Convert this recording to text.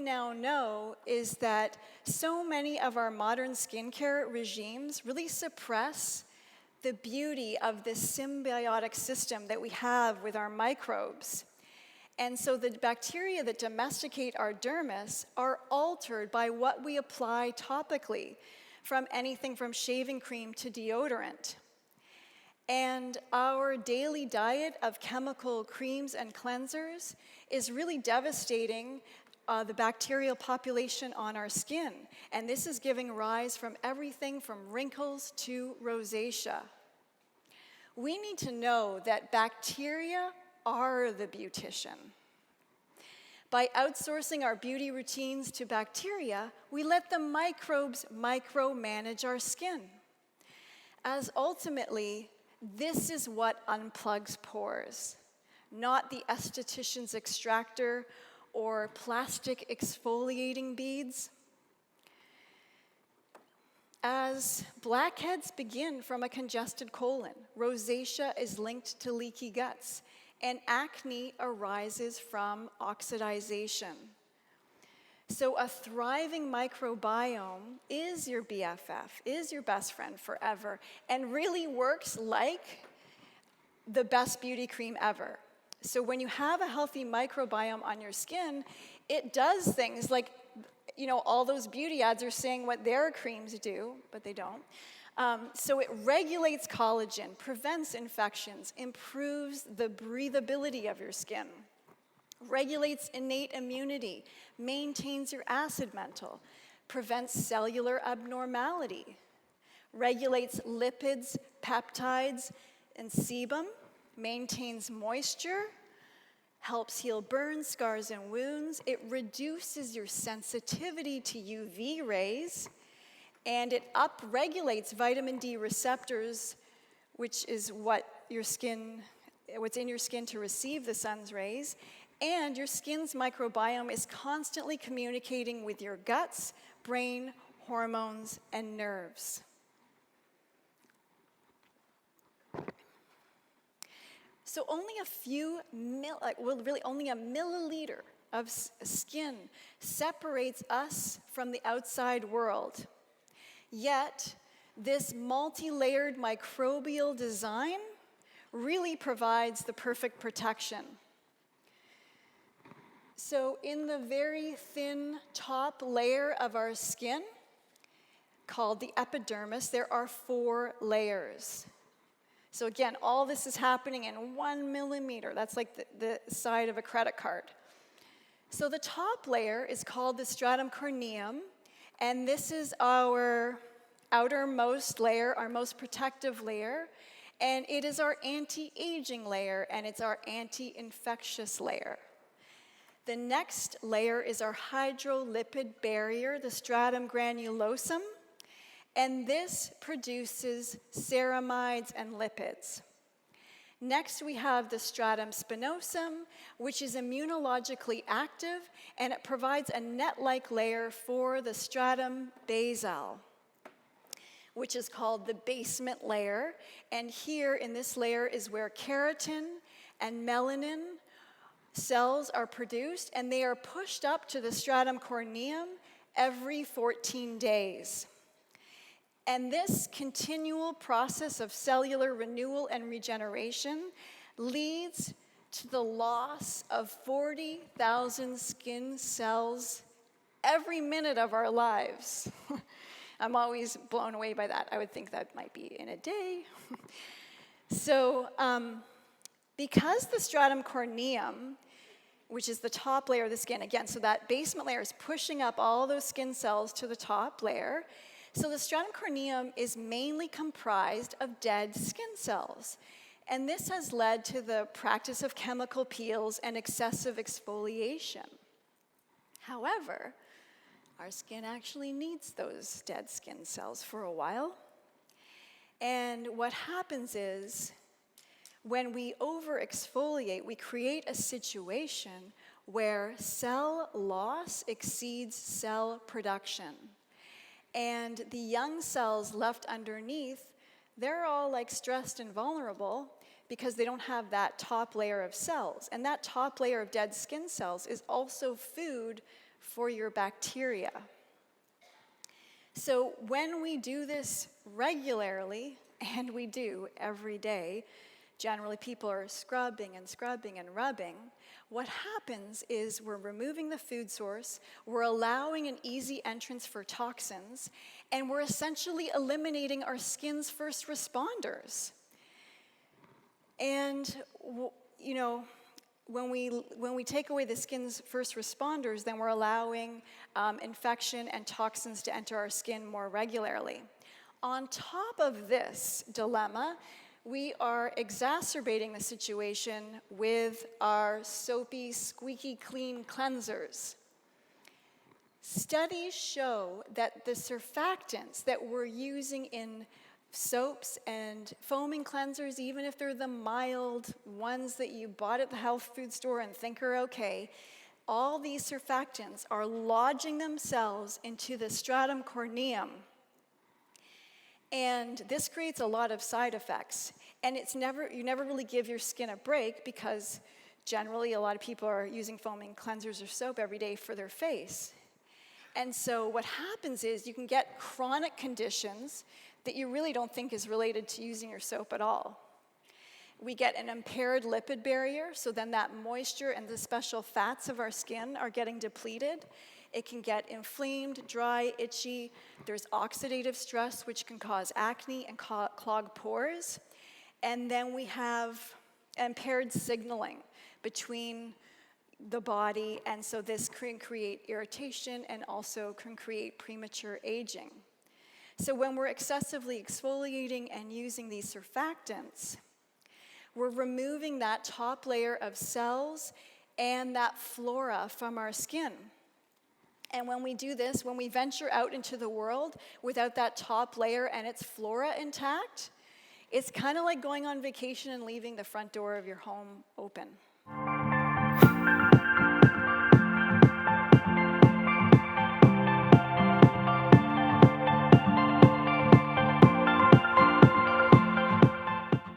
now know is that so many of our modern skincare regimes really suppress the beauty of this symbiotic system that we have with our microbes. And so the bacteria that domesticate our dermis are altered by what we apply topically, from anything from shaving cream to deodorant. And our daily diet of chemical creams and cleansers is really devastating the bacterial population on our skin. And this is giving rise from everything from wrinkles to rosacea. We need to know that bacteria are the beautician. By outsourcing our beauty routines to bacteria, we let the microbes micromanage our skin. As ultimately, this is what unplugs pores, not the esthetician's extractor or plastic exfoliating beads. As blackheads begin from a congested colon, rosacea is linked to leaky guts, and acne arises from oxidization. So a thriving microbiome is your BFF, is your best friend forever, and really works like the best beauty cream ever. So when you have a healthy microbiome on your skin, it does things like, all those beauty ads are saying what their creams do, but they don't. So it regulates collagen, prevents infections, improves the breathability of your skin, regulates innate immunity, maintains your acid mantle, prevents cellular abnormality, regulates lipids, peptides, and sebum, maintains moisture, helps heal burns, scars, and wounds. It reduces your sensitivity to UV rays, and it upregulates vitamin D receptors, which is what's in your skin to receive the sun's rays. And your skin's microbiome is constantly communicating with your guts, brain, hormones, and nerves. So only only a milliliter of skin separates us from the outside world. Yet, this multi-layered microbial design really provides the perfect protection. So in the very thin top layer of our skin, called the epidermis, there are 4 layers. So again, all this is happening in 1 millimeter. That's like the side of a credit card. So the top layer is called the stratum corneum, and this is our outermost layer, our most protective layer, and it is our anti-aging layer, and it's our anti-infectious layer. The next layer is our hydrolipid barrier, the stratum granulosum, and this produces ceramides and lipids. Next, we have the stratum spinosum, which is immunologically active, and it provides a net-like layer for the stratum basal, which is called the basement layer. And here in this layer is where keratin and melanin cells are produced, and they are pushed up to the stratum corneum every 14 days. And this continual process of cellular renewal and regeneration leads to the loss of 40,000 skin cells every minute of our lives. I'm always blown away by that. I would think that might be in a day. So because the stratum corneum, which is the top layer of the skin, again, so that basement layer is pushing up all those skin cells to the top layer. So the stratum corneum is mainly comprised of dead skin cells. And this has led to the practice of chemical peels and excessive exfoliation. However, our skin actually needs those dead skin cells for a while. And what happens is, when we over-exfoliate, we create a situation where cell loss exceeds cell production. And the young cells left underneath, they're all like stressed and vulnerable because they don't have that top layer of cells. And that top layer of dead skin cells is also food for your bacteria. So when we do this regularly, and we do every day, generally people are scrubbing and scrubbing and rubbing, what happens is we're removing the food source, we're allowing an easy entrance for toxins, and we're essentially eliminating our skin's first responders. And, you know, when we take away the skin's first responders, then we're allowing infection and toxins to enter our skin more regularly. On top of this dilemma, we are exacerbating the situation with our soapy, squeaky clean cleansers. Studies show that the surfactants that we're using in soaps and foaming cleansers, even if they're the mild ones that you bought at the health food store and think are okay, all these surfactants are lodging themselves into the stratum corneum. And this creates a lot of side effects. And you never really give your skin a break, because generally a lot of people are using foaming cleansers or soap every day for their face. And so what happens is you can get chronic conditions that you really don't think is related to using your soap at all. We get an impaired lipid barrier, so then that moisture and the special fats of our skin are getting depleted. It can get inflamed, dry, itchy. There's oxidative stress, which can cause acne and clog pores. And then we have impaired signaling between the body, and so this can create irritation and also can create premature aging. So when we're excessively exfoliating and using these surfactants, we're removing that top layer of cells and that flora from our skin. And when we do this, when we venture out into the world without that top layer and its flora intact, it's kind of like going on vacation and leaving the front door of your home open.